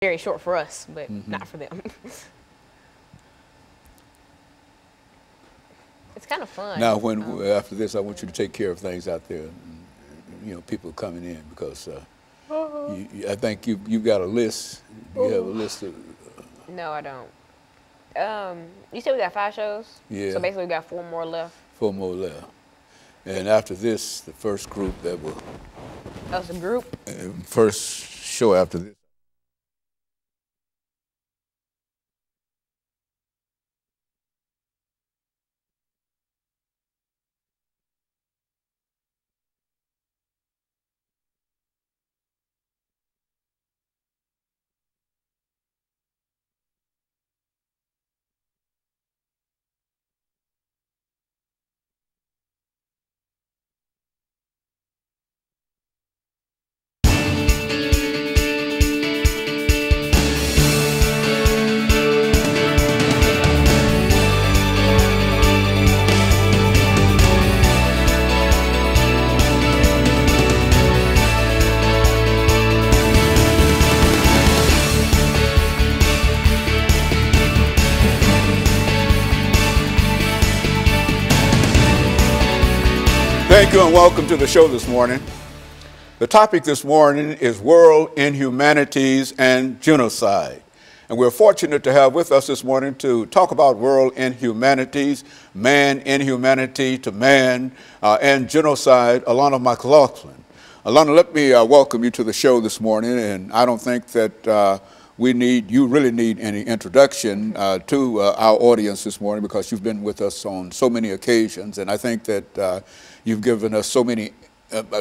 very short for us, but not for them. It's kind of fun. Now, when after this, I want you to take care of things out there. You know, people coming in because I think you got a list. You have a list of. No, I don't. You said we got 5 shows? Yeah. So basically we got 4 more left. 4 more left. And after this, the first group that will. That was a group? First show after this. Thank you and welcome to the show this morning. The topic this morning is World Inhumanities and Genocide. And we're fortunate to have with us this morning to talk about world inhumanities, man inhumanity to man, and genocide, Alana McLaughlin. Alana, let me welcome you to the show this morning, and I don't think that you really need any introduction to our audience this morning because you've been with us on so many occasions, and I think that you've given us so many,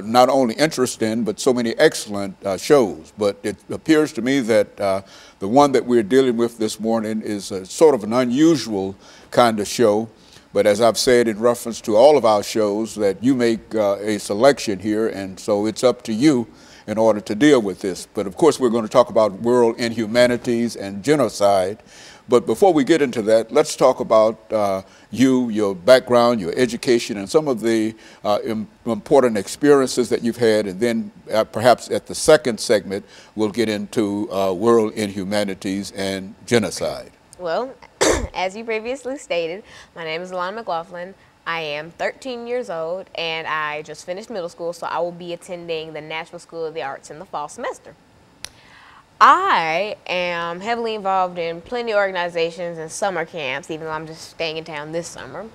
not only interesting, but so many excellent shows. But it appears to me that the one that we're dealing with this morning is sort of an unusual kind of show. But as I've said in reference to all of our shows, that you make a selection here, and so it's up to you in order to deal with this. But of course, we're going to talk about world inhumanities and genocide. But before we get into that, let's talk about your background, your education, and some of the important experiences that you've had. And then perhaps at the second segment, we'll get into world inhumanities and genocide. Well, as you previously stated, my name is Alana McLaughlin. I am 13 years old, and I just finished middle school, so I will be attending the National School of the Arts in the fall semester. I am heavily involved in plenty of organizations and summer camps, even though I'm just staying in town this summer,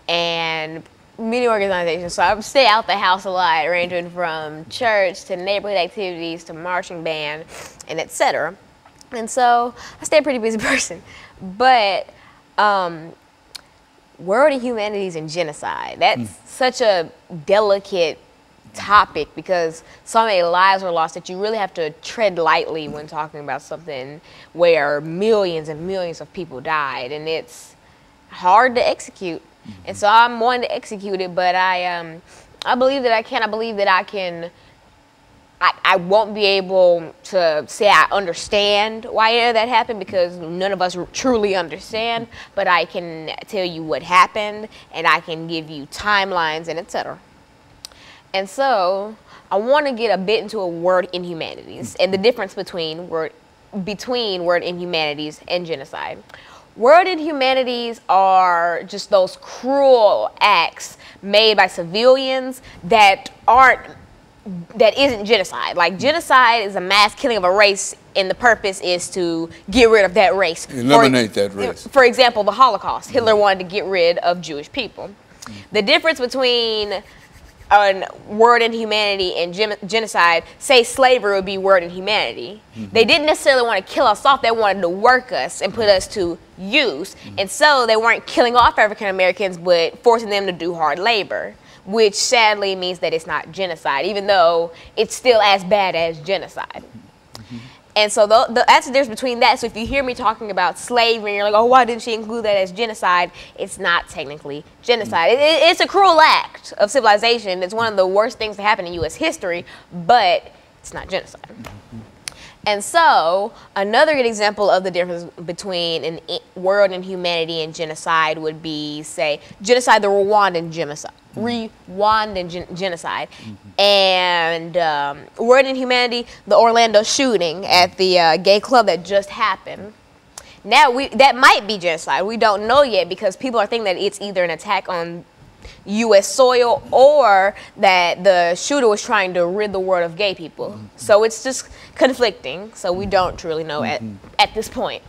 and many organizations. So I stay out the house a lot, ranging from church to neighborhood activities to marching band, and etc. And so I stay a pretty busy person. But world inhumanities and genocide, that's such a delicate topic because so many lives were lost that you really have to tread lightly when talking about something where millions and millions of people died, and it's hard to execute. And so I'm wanting to execute it, but I believe that I can. I believe that I can. I won't be able to say I understand why that happened because none of us truly understand, but I can tell you what happened, and I can give you timelines and etc. And so I want to get a bit into a word inhumanities and the difference between word inhumanities and genocide. Word inhumanities are just those cruel acts made by civilians that isn't genocide. Like genocide is a mass killing of a race, and the purpose is to get rid of that race. Eliminate that race. For example, the Holocaust. Hitler wanted to get rid of Jewish people. The difference between word inhumanity and genocide, say slavery would be word inhumanity. They didn't necessarily want to kill us off, they wanted to work us and put us to use. And so they weren't killing off African Americans, but forcing them to do hard labor, which sadly means that it's not genocide, even though it's still as bad as genocide. And so that's the difference between that. So if you hear me talking about slavery and you're like, oh, why didn't she include that as genocide? It's not technically genocide. It's a cruel act of civilization. It's one of the worst things to happen in U.S. history, but it's not genocide. And so another good example of the difference between world inhumanity and genocide would be, say, genocide, the Rwandan Rwandan genocide. And Word in Humanity, the Orlando shooting at the gay club that just happened. Now, that might be genocide. We don't know yet because people are thinking that it's either an attack on U.S. soil or that the shooter was trying to rid the world of gay people. So it's just conflicting. So we don't really know at this point.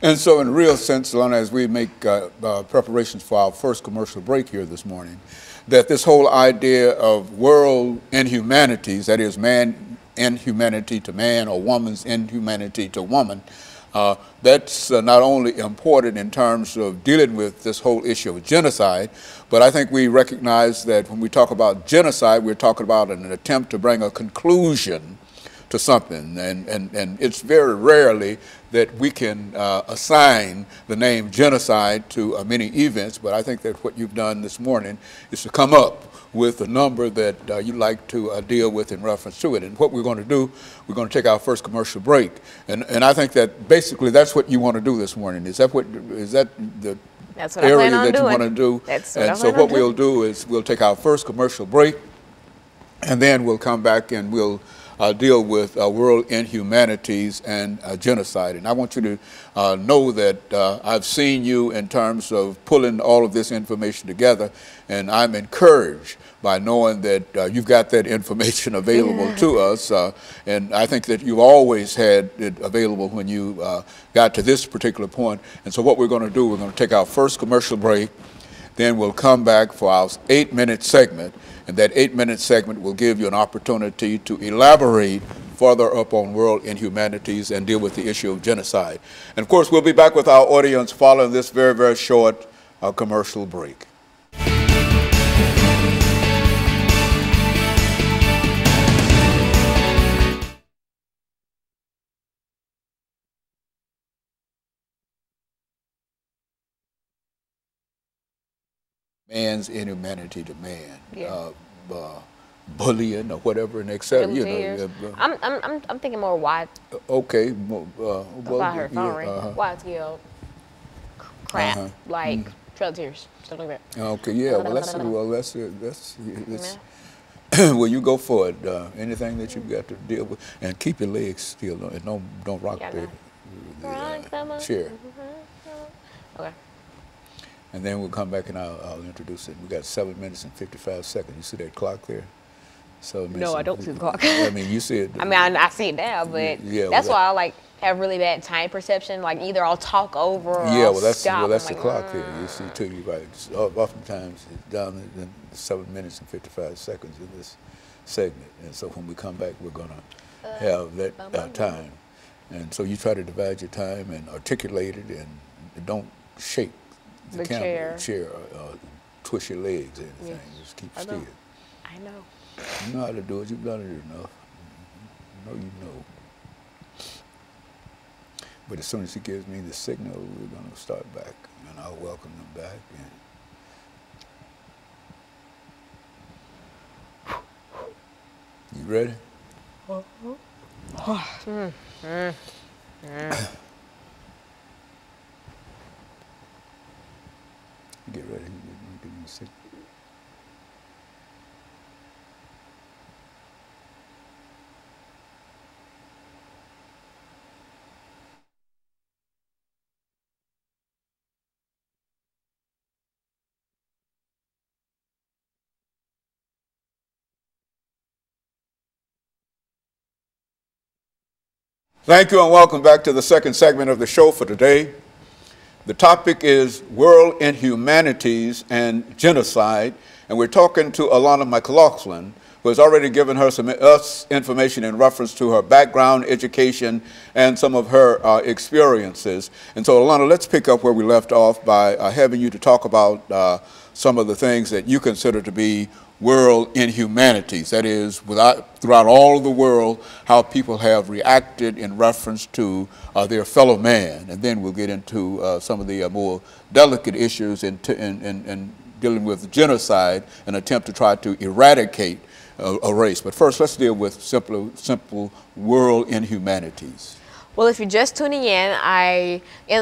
And so in a real sense, Alana, as we make preparations for our first commercial break here this morning, that this whole idea of world inhumanities, that is man inhumanity to man or woman's inhumanity to woman, that's not only important in terms of dealing with this whole issue of genocide, but I think we recognize that when we talk about genocide, we're talking about an attempt to bring a conclusion to something. And it's very rarely that we can assign the name genocide to many events, but I think that what you've done this morning is to come up with a number that you'd like to deal with in reference to it. And what we're going to do, we're going to take our first commercial break. And I think that basically that's what you want to do this morning. Is that the that's what area I plan on that doing. you want to do? That's what and I so plan what on we'll doing. do is we'll take our first commercial break, and then we'll come back and we'll deal with world inhumanities and genocide. And I want you to know that I've seen you in terms of pulling all of this information together, and I'm encouraged by knowing that you've got that information available to us. And I think that you've always had it available when you got to this particular point. And so what we're going to do, we're going to take our first commercial break, then we'll come back for our 8-minute segment. And that 8-minute segment will give you an opportunity to elaborate further up on world inhumanities and deal with the issue of genocide. And of course, we'll be back with our audience following this very, very short commercial break. Man's inhumanity to man. Yeah. Bullying or whatever, and et cetera. You know, I'm thinking more wide. Okay. About her phone ring. Wide scale crap, like Trail of Tears, stuff like that. Okay, yeah. That's well, you go for it. Anything that you've got to deal with, and keep your legs still, and don't rock the chair. Okay. And then we'll come back and I'll introduce it. We got 7 minutes and 55 seconds. You see that clock there? 7 minutes. No, I don't see the clock. I mean, you see it. I mean, I see it now, but yeah, that's why I have really bad time perception. Like either I'll talk over or I'll stop. That's the clock there. You see too. You're right. Oftentimes it's down in 7 minutes and 55 seconds in this segment. And so when we come back, we're gonna have that time. And so you try to divide your time and articulate it, and don't shake the chair, twist your legs or anything. Just keep still. I know. You know how to do it. You've done it enough. You know. But as soon as he gives me the signal, we're going to start back, and I'll welcome them back. And you ready? Get ready. Give me a signal. Thank you and welcome back to the second segment of the show for today. The topic is world inhumanities and genocide, and we're talking to Alana McLaughlin, who has already given us information in reference to her background, education, and some of her experiences. And so, Alana, let's pick up where we left off by having you to talk about some of the things that you consider to be world inhumanities. That is, throughout all of the world, how people have reacted in reference to their fellow man. And then we'll get into some of the more delicate issues in dealing with genocide, an attempt to try to eradicate a race. But first, let's deal with simple world inhumanities. Well, if you're just tuning in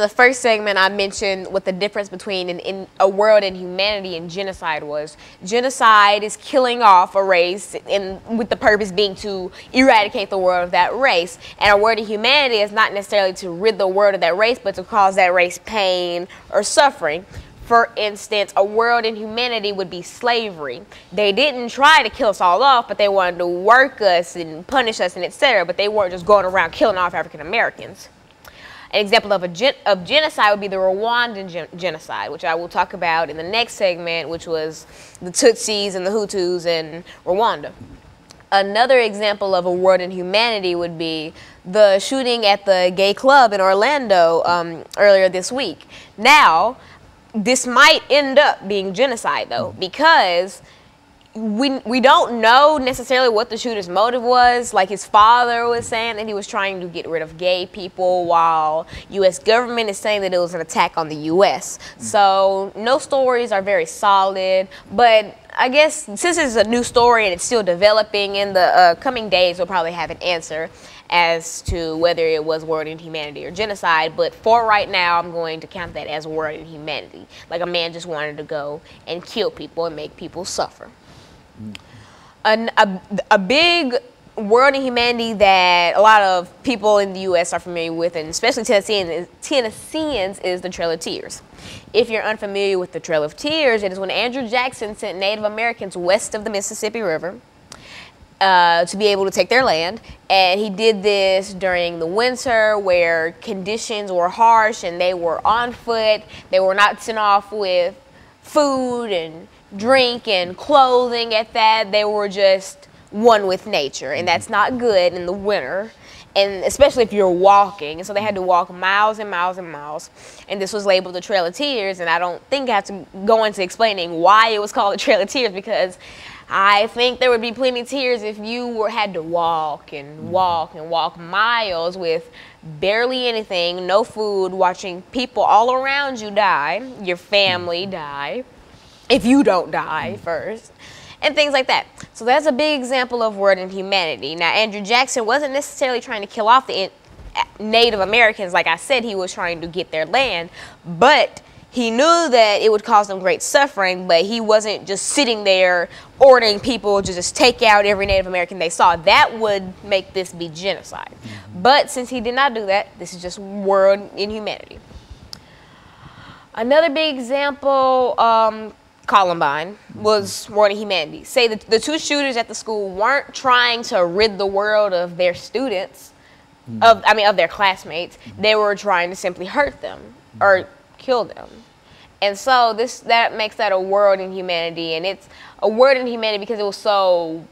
the first segment, I mentioned what the difference between in a world in humanity and genocide was. Genocide is killing off a race with the purpose being to eradicate the world of that race. And a world in humanity is not necessarily to rid the world of that race, but to cause that race pain or suffering. For instance, a world in humanity would be slavery. They didn't try to kill us all off, but they wanted to work us and punish us and etc. But they weren't just going around killing off African Americans. An example of genocide would be the Rwandan genocide, which I will talk about in the next segment, which was the Tutsis and the Hutus in Rwanda. Another example of a world in humanity would be the shooting at the gay club in Orlando earlier this week. Now, this might end up being genocide, though, because we don't know necessarily what the shooter's motive was. Like his father was saying that he was trying to get rid of gay people, while U.S. government is saying that it was an attack on the U.S. So no stories are very solid, but I guess since it's a new story and it's still developing, in the coming days we'll probably have an answer as to whether it was war in humanity or genocide. But for right now, I'm going to count that as war in humanity. Like a man just wanted to go and kill people and make people suffer. A big world in humanity that a lot of people in the U.S. are familiar with, and especially Tennesseans, is the Trail of Tears. If you're unfamiliar with the Trail of Tears, it is when Andrew Jackson sent Native Americans west of the Mississippi River to be able to take their land. And he did this during the winter where conditions were harsh and they were on foot. They were not sent off with food and drink and clothing at that. They were just one with nature, and that's not good in the winter, and especially if you're walking. And so they had to walk miles and miles and miles, and this was labeled the Trail of Tears. And I don't think I have to go into explaining why it was called the Trail of Tears, because I think there would be plenty of tears if you had to walk and walk and walk miles with barely anything, no food, watching people all around you die, your family die, if you don't die first, and things like that. So that's a big example of world in humanity. Now, Andrew Jackson wasn't necessarily trying to kill off the Native Americans. Like I said, he was trying to get their land, but he knew that it would cause them great suffering, but he wasn't just sitting there ordering people to just take out every Native American they saw. That would make this be genocide. But since he did not do that, this is just world in humanity. Another big example, Columbine, was world in humanity. Say that the two shooters at the school weren't trying to rid the world of their students, of their classmates. They were trying to simply hurt them or kill them. And so that makes that a world in humanity, and it's a world in humanity because it was so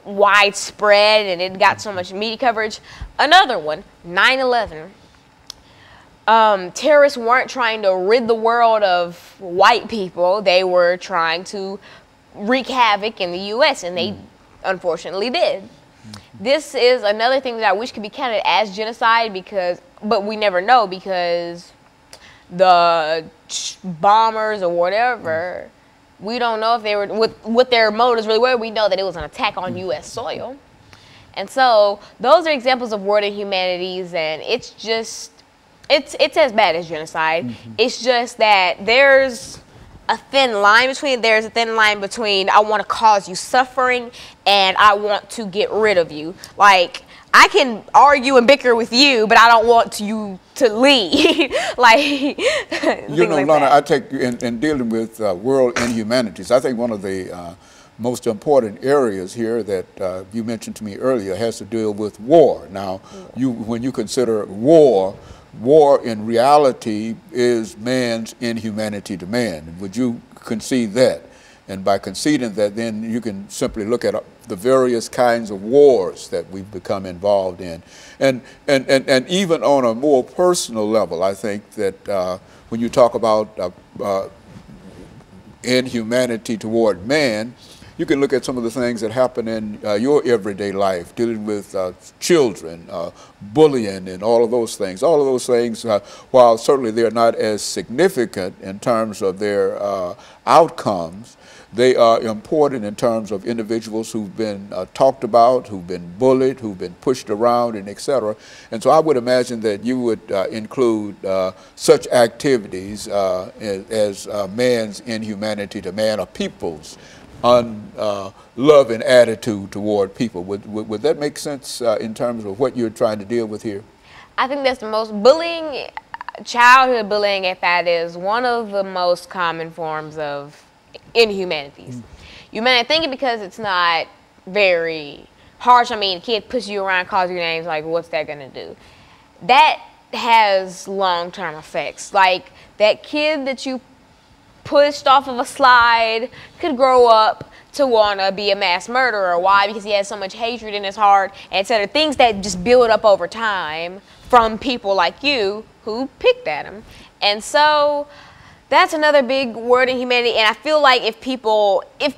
widespread and it got so much media coverage. Another one, 9/11. Terrorists weren't trying to rid the world of white people. They were trying to wreak havoc in the U.S., and they unfortunately did. This is another thing that I wish could be counted as genocide, but we never know, because the bombers or whatever, we don't know if they were, what their motives really were. We know that it was an attack on U.S. soil. And so those are examples of world in humanities, and it's as bad as genocide. It's just that there's a thin line between I want to cause you suffering and I want to get rid of you. Like, I can argue and bicker with you, but I don't want you to leave. Like, you know, Lana, I take in dealing with world inhumanities, I think one of the most important areas here that you mentioned to me earlier has to deal with war. Now, when you consider war in reality is man's inhumanity to man. Would you concede that? And by conceding that, then you can simply look at the various kinds of wars that we've become involved in. And even on a more personal level, I think that when you talk about inhumanity toward man, you can look at some of the things that happen in your everyday life, dealing with children, bullying, and all of those things. All of those things, while certainly they're not as significant in terms of their outcomes, they are important in terms of individuals who've been talked about, who've been bullied, who've been pushed around, and et cetera. And so I would imagine that you would include such activities as man's inhumanity to man, or people's love and attitude toward people. Would that make sense in terms of what you're trying to deal with here? I think that's the most bullying, childhood bullying at that, is one of the most common forms of inhumanities. You may not think it because it's not very harsh. I mean, a kid pushes you around, calls you names, like, what's that gonna do? That has long-term effects. Like, that kid that you pushed off of a slide could grow up to want to be a mass murderer. Why? Because he has so much hatred in his heart, etc. Things that just build up over time from people like you who picked at him. And so that's another big word in humanity. And I feel like if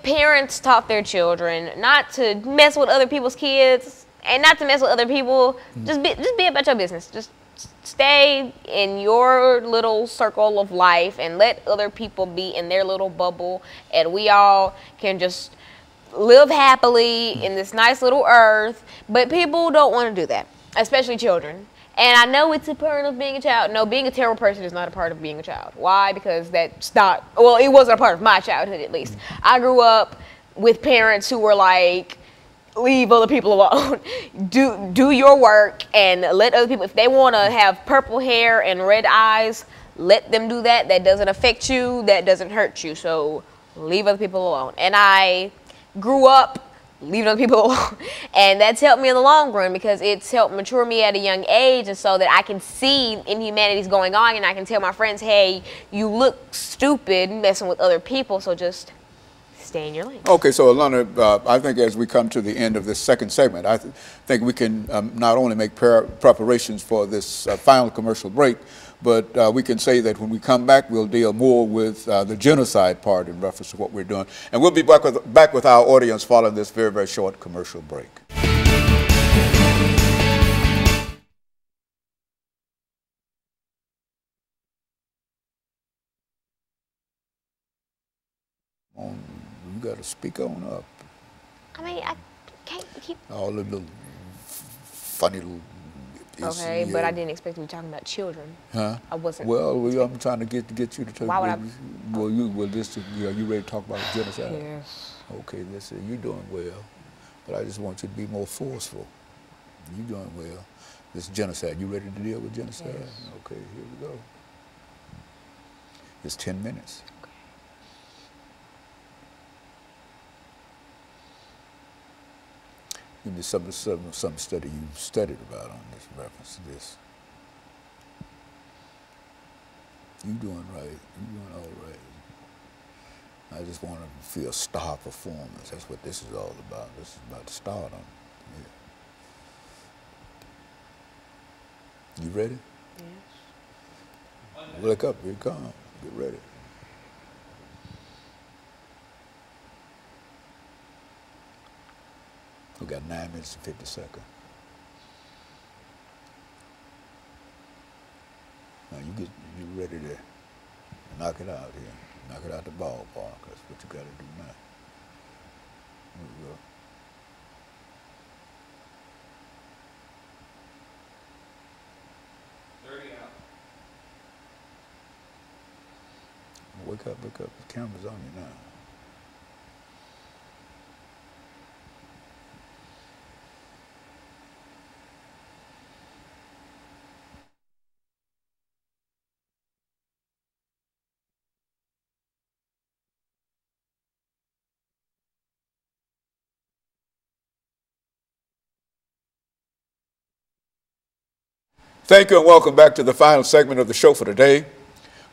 parents taught their children not to mess with other people's kids and not to mess with other people, just be about your business. Just stay in your little circle of life and let other people be in their little bubble, and we all can just live happily in this nice little earth. But people don't want to do that, especially children. And I know it's a part of being a child. No, being a terrible person is not a part of being a child. Why? Because that's not, well, it wasn't a part of my childhood, at least. I grew up with parents who were like, leave other people alone. Do your work and let other people, if they want to have purple hair and red eyes, let them do that. That doesn't affect you. That doesn't hurt you. So leave other people alone. And I grew up leaving other people alone. And that's helped me in the long run because it's helped mature me at a young age, and so that I can see inhumanities going on, and I can tell my friends, hey, you look stupid messing with other people, so just stay in your lane. Okay, so Alana, I think as we come to the end of this second segment, I think we can not only make preparations for this final commercial break, but we can say that when we come back, we'll deal more with the genocide part in reference to what we're doing. And we'll be back with our audience following this very, very short commercial break. You got to speak on up. I mean, I can't keep... All the little funny little... Okay, but I didn't expect to be talking about children. Huh? I wasn't. Well, I'm trying to get you to talk. Why would I? Well, you ready to talk about genocide? Yes. Okay, you're doing well, but I just want you to be more forceful. You're doing well. This genocide. You ready to deal with genocide? Yes. Okay, here we go. It's 10 minutes. Okay. Give me some study you studied about on this reference to this. You doing right. You doing all right. I just want to feel star performance. That's what this is all about. This is about stardom. Yeah. You ready? Yes. Look up. Here it comes. Get ready. We got 9 minutes and 50 seconds. Now you ready to knock it out here. Knock it out the ballpark. That's what you got to do now. Here we go. Wake up, wake up. The camera's on you now. Thank you and welcome back to the final segment of the show for today.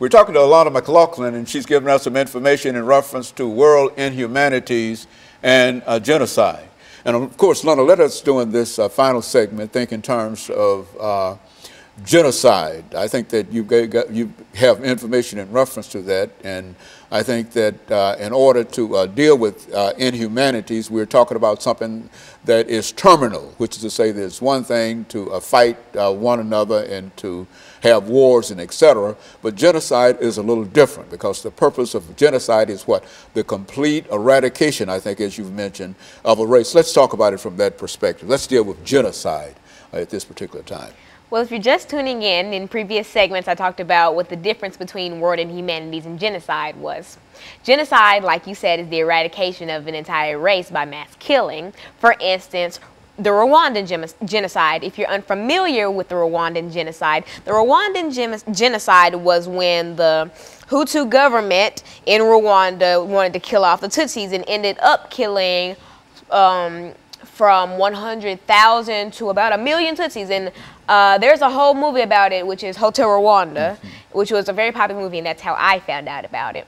We're talking to Alana McLaughlin, and she's giving us some information in reference to world inhumanities and genocide. And of course, Alana, let us, during this final segment, think in terms of genocide. I think that you have information in reference to that, and I think that in order to deal with inhumanities, we're talking about something that is terminal, which is to say there's one thing to fight one another and to have wars and etc. But genocide is a little different, because the purpose of genocide is what? The complete eradication, I think, as you've mentioned, of a race. Let's talk about it from that perspective. Let's deal with genocide at this particular time. Well, if you're just tuning in previous segments I talked about what the difference between world inhumanities and genocide was. Genocide, like you said, is the eradication of an entire race by mass killing. For instance, the Rwandan genocide. If you're unfamiliar with the Rwandan genocide genocide was when the Hutu government in Rwanda wanted to kill off the Tutsis and ended up killing from 100,000 to about 1 million Tutsis. And there's a whole movie about it, which is Hotel Rwanda, which was a very popular movie, and that's how I found out about it.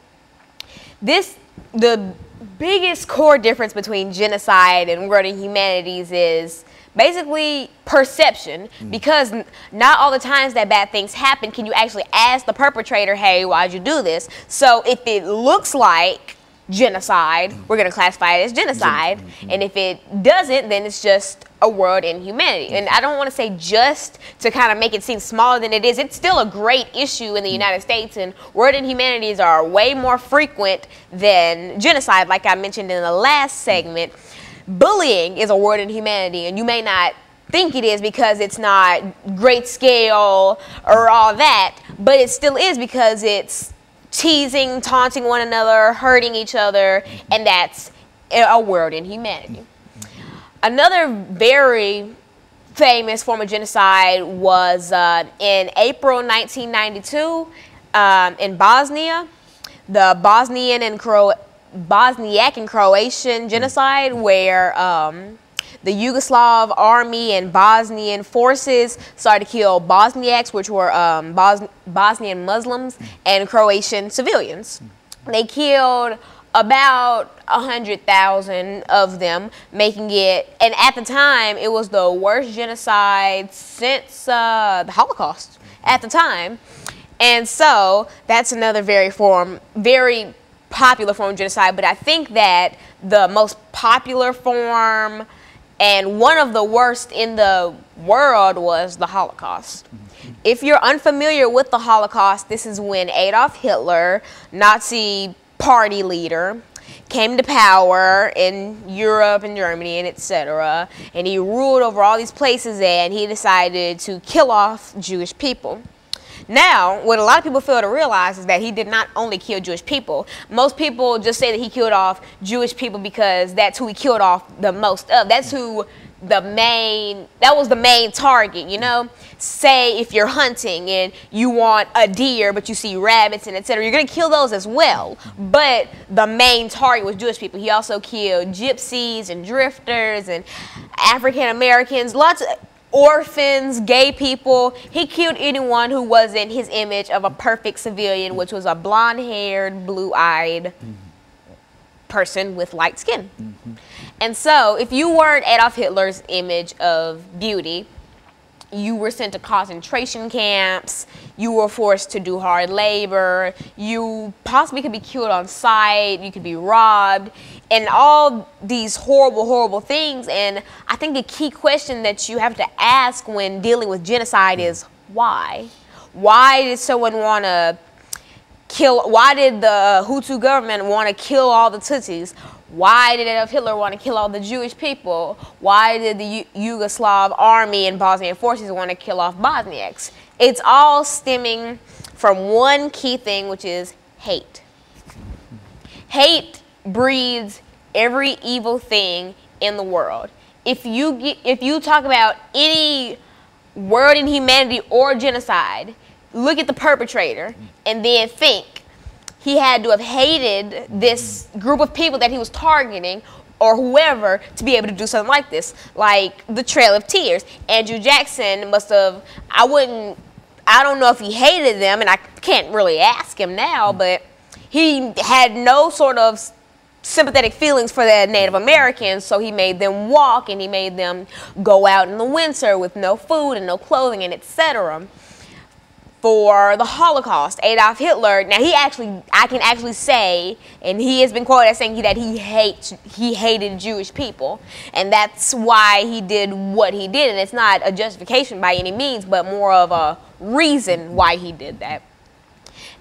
The biggest core difference between genocide and world inhumanities is basically perception, because not all the times that bad things happen can you actually ask the perpetrator, hey, why'd you do this? So if it looks like genocide, we're going to classify it as genocide, and if it doesn't, then it's just a world inhumanity. And I don't want to say just to kind of make it seem smaller than it is. It's still a great issue in the United States, and world inhumanities are way more frequent than genocide. Like I mentioned in the last segment, bullying is a world inhumanity, and you may not think it is because it's not great scale or all that, but it still is, because it's teasing, taunting one another, hurting each other, and that's a world inhumanity. Another very famous form of genocide was in April 1992 in Bosnia, the Bosniak and Croatian genocide, where the Yugoslav army and Bosnian forces started to kill Bosniaks, which were Bosnian Muslims, and Croatian civilians. They killed about 100,000 of them, making it, and at the time, it was the worst genocide since the Holocaust at the time. And so that's another very popular form of genocide, but I think that the most popular form and one of the worst in the world was the Holocaust. If you're unfamiliar with the Holocaust, this is when Adolf Hitler, Nazi party leader, came to power in Europe and Germany and etc. And he ruled over all these places, and he decided to kill off Jewish people. Now, what a lot of people fail to realize is that he did not only kill Jewish people. Most people just say that he killed off Jewish people because that's who he killed off the most of. That's who that was the main target, you know? Say if you're hunting and you want a deer, but you see rabbits and etc., you're going to kill those as well. But the main target was Jewish people. He also killed gypsies and drifters and African Americans, lots of orphans, gay people. He killed anyone who wasn't his image of a perfect civilian, which was a blonde-haired, blue-eyed person with light skin. And so if you weren't Adolf Hitler's image of beauty, you were sent to concentration camps, you were forced to do hard labor, you possibly could be killed on sight, you could be robbed, and all these horrible, horrible things. And I think the key question that you have to ask when dealing with genocide is why? Why did someone want to kill, why did the Hutu government want to kill all the Tutsis? Why did Adolf Hitler want to kill all the Jewish people? Why did the Yugoslav army and Bosnian forces want to kill off Bosniaks? It's all stemming from one key thing, which is hate. Hate breeds every evil thing in the world. If you talk about any world inhumanity or genocide, look at the perpetrator and then think he had to have hated this group of people that he was targeting or whoever to be able to do something like this. Like the Trail of Tears. Andrew Jackson must have, I don't know if he hated them, and I can't really ask him now, but he had no sort of sympathetic feelings for the Native Americans, so he made them walk and he made them go out in the winter with no food and no clothing and etc. For the Holocaust, Adolf Hitler, now I can actually say, and he has been quoted as saying that he hated Jewish people, and that's why he did what he did, and it's not a justification by any means, but more of a reason why he did that.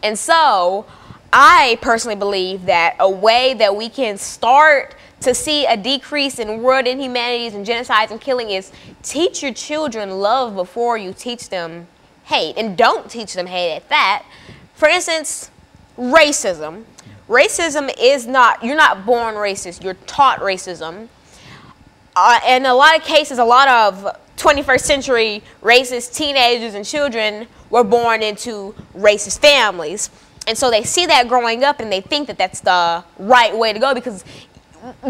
And so, I personally believe that a way that we can start to see a decrease in world inhumanities and genocides and killing is teach your children love before you teach them hate, and don't teach them hate at that. For instance, racism. Racism is not, you're not born racist, you're taught racism. In a lot of cases, a lot of 21st century racist teenagers and children were born into racist families. And so they see that growing up and they think that that's the right way to go, because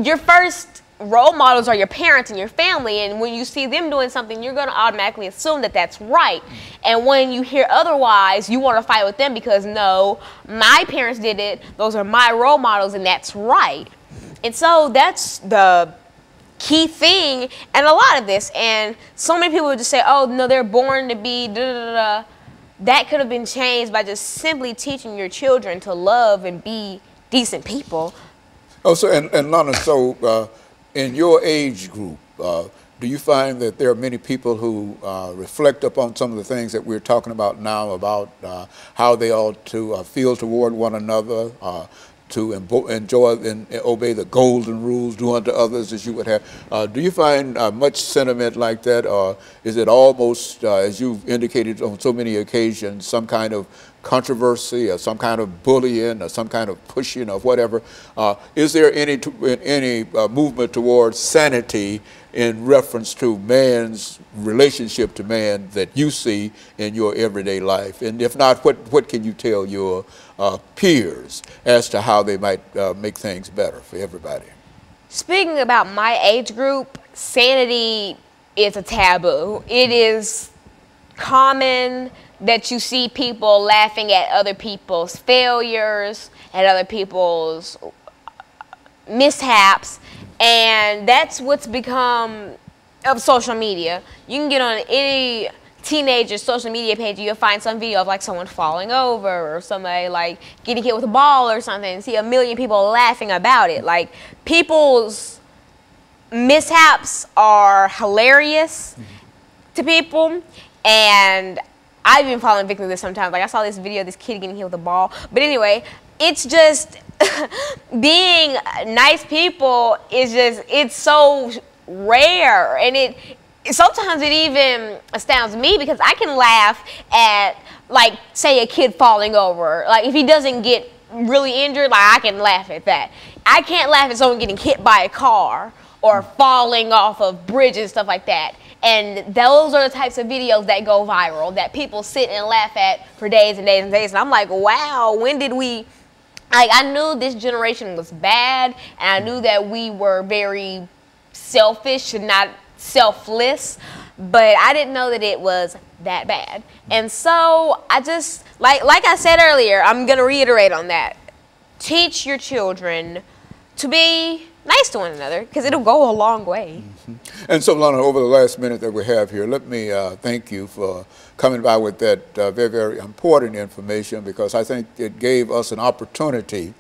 your first role models are your parents and your family, and when you see them doing something, you're going to automatically assume that that's right. And when you hear otherwise, you want to fight with them because, no, my parents did it, those are my role models, and that's right. And so that's the key thing in a lot of this. And so many people would just say, oh, no, they're born to be da-da-da-da. That could have been changed by just simply teaching your children to love and be decent people. Oh, so, and Lana, so in your age group, do you find that there are many people who reflect upon some of the things that we're talking about now, about how they ought to feel toward one another, to enjoy and obey the golden rules, do unto others as you would have? Do you find much sentiment like that, or is it almost, as you've indicated on so many occasions, some kind of controversy or some kind of bullying or some kind of pushing or whatever? Is there any movement towards sanity in reference to man's relationship to man that you see in your everyday life? And if not, what can you tell your peers as to how they might make things better for everybody? Speaking about my age group, sanity is a taboo. It is common that you see people laughing at other people's failures, at other people's mishaps, and that's what's become of social media. You can get on any teenager's social media page, you'll find some video of like someone falling over or somebody like getting hit with a ball or something, and see a million people laughing about it. Like, people's mishaps are hilarious to people, and I've been falling victim to this sometimes. Like, I saw this video of this kid getting hit with a ball. But anyway, it's just being nice people is just, it's so rare. And sometimes it even astounds me, because I can laugh at, like, say a kid falling over. Like, if he doesn't get really injured, like, I can laugh at that. I can't laugh at someone getting hit by a car or falling off of bridges and stuff like that. And those are the types of videos that go viral, that people sit and laugh at for days and days and days. And I'm like, wow, when did we, like, I knew this generation was bad, and I knew that we were very selfish and not selfless, but I didn't know that it was that bad. And so I just, like I said earlier, I'm going to reiterate on that. Teach your children to be nice to one another, because it'll go a long way. And so, Lana, over the last minute that we have here, let me thank you for coming by with that very, very important information, because I think it gave us an opportunity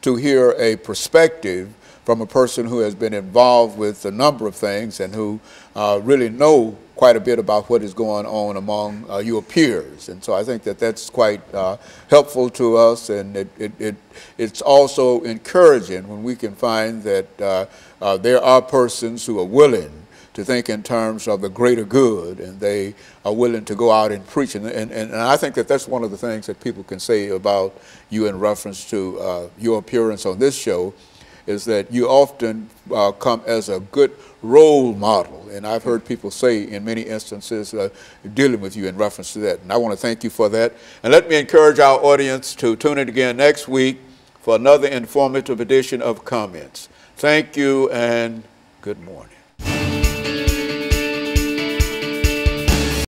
to hear a perspective from a person who has been involved with a number of things and who really know quite a bit about what is going on among your peers. And so I think that that's quite helpful to us, and it's also encouraging when we can find that there are persons who are willing to think in terms of the greater good, and they are willing to go out and preach. And I think that that's one of the things that people can say about you in reference to your appearance on this show, is that you often come as a good role model. And I've heard people say in many instances dealing with you in reference to that. And I want to thank you for that. And let me encourage our audience to tune in again next week for another informative edition of Comments. Thank you and good morning.